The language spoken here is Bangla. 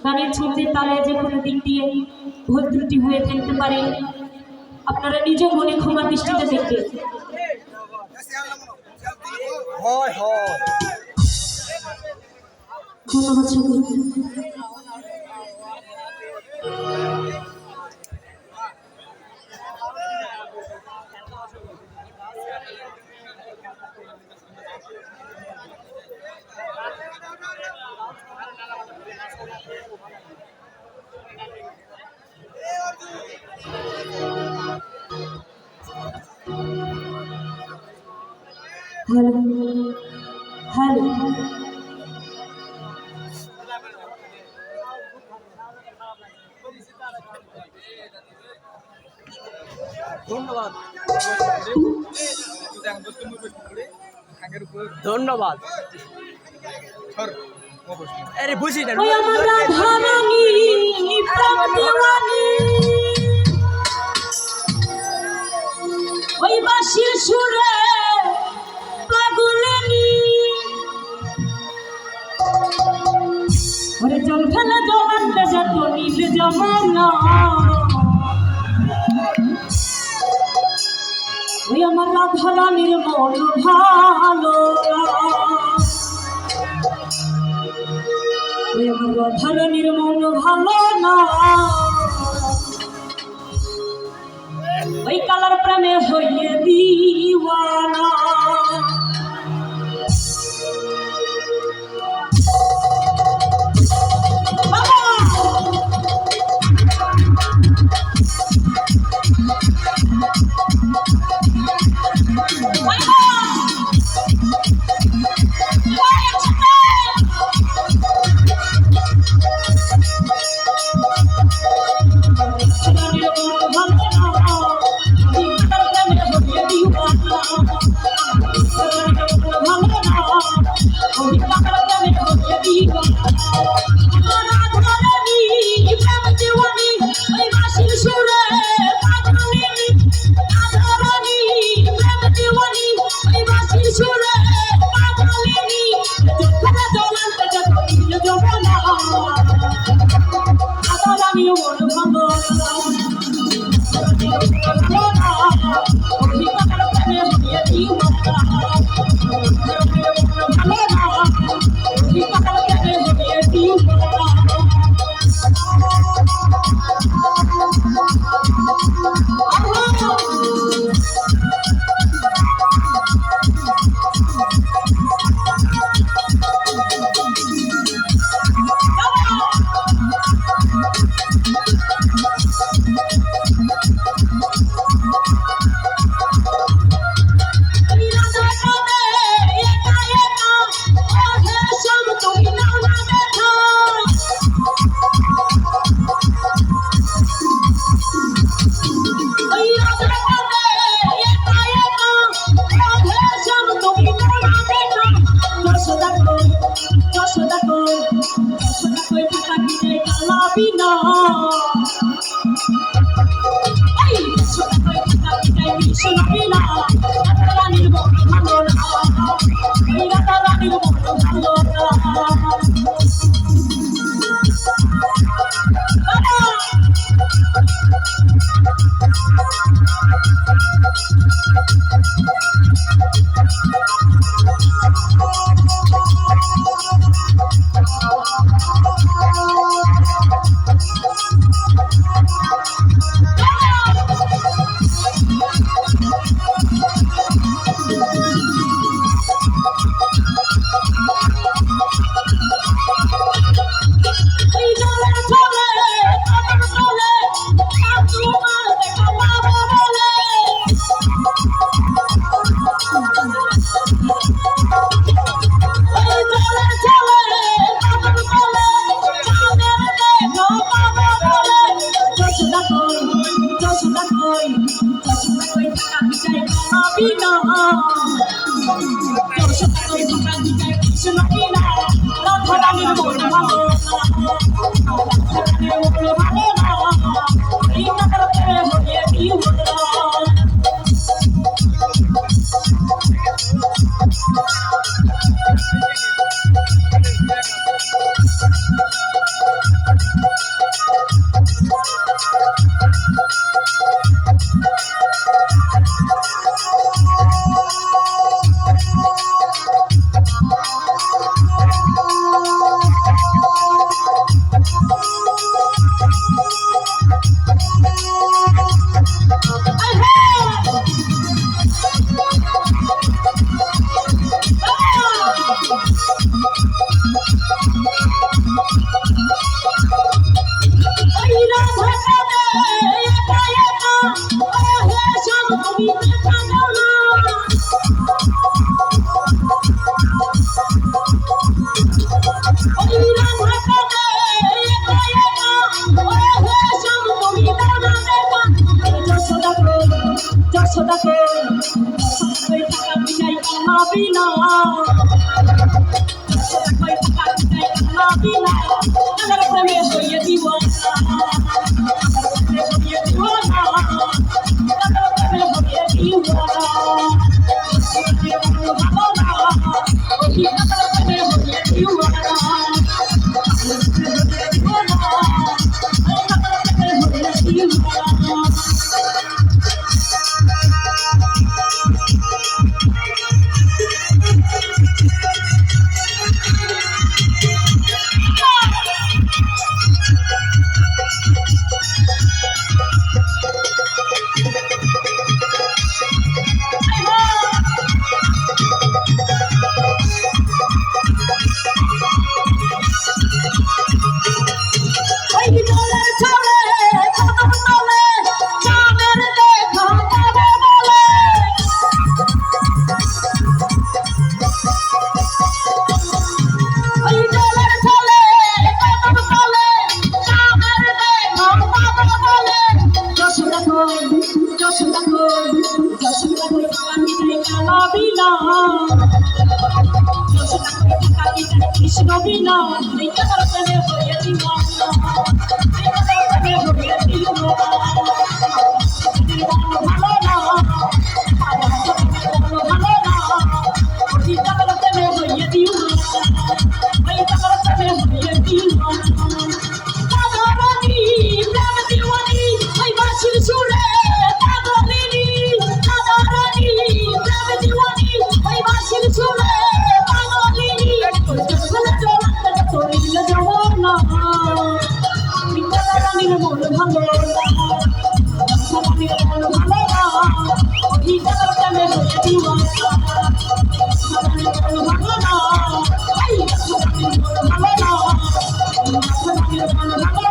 গানের ছন্দের তালে যে কোনো দিক দিয়ে ভুল ত্রুটি হয়ে থাকতে পারে, আপনারা নিজ মনে ক্ষমা দৃষ্টিতে দেখবেন। ধন্যবাদ সকলকে। হ্যালো হ্যালো, ধন্যবাদ ধন্যবাদ। আরে বুঝি না ওই বাঁশির সুরে পাগলেনি, ওরে জল ফেলে জমানতে যত নীল জমানা, ওই আমার রাধা রানীর মন ভালো, ওই আমার রাধা রানীর মন ভালো না, ওই কালার প্রেমে হইয়ে দিওয়ানা। ওই জলের ছলে কদম তলে চাঁদের দেখা পাবে বলে ওই জলের ছলে কদম তলে চাঁদের দেখা পাবে বলে যশোদা কই যশোদা কই যশোদা কই আমি কালা বিনা যশোদা কই কালি কৃষ্ণ বিনা এই কালার প্রেমে হয়ে দিওয়ানা এই কালার প্রেমে হয়ে দিওয়ানা ভালো না ভালো না ওই কালার প্রেমে হয়ে দিওয়ানা এই কালার প্রেমে হয়ে দিওয়ানা কাদারানি প্রেম দিওয়ানি ওই বাঁশির সুরে কাদালিনি কাদারানি প্রেম দিওয়ানি ওই বাঁশির সুরে কাদালিনি চলে চলে তোরিল জওয়ানা কাদারানির মন ভালো না কাদারানির মন ভালো না ওই কালার প্রেমে হয়ে দিওয়ানা কাদারানির মন ভালো না এই কাদারানির মন ভালো না কাদারানির মন ভালো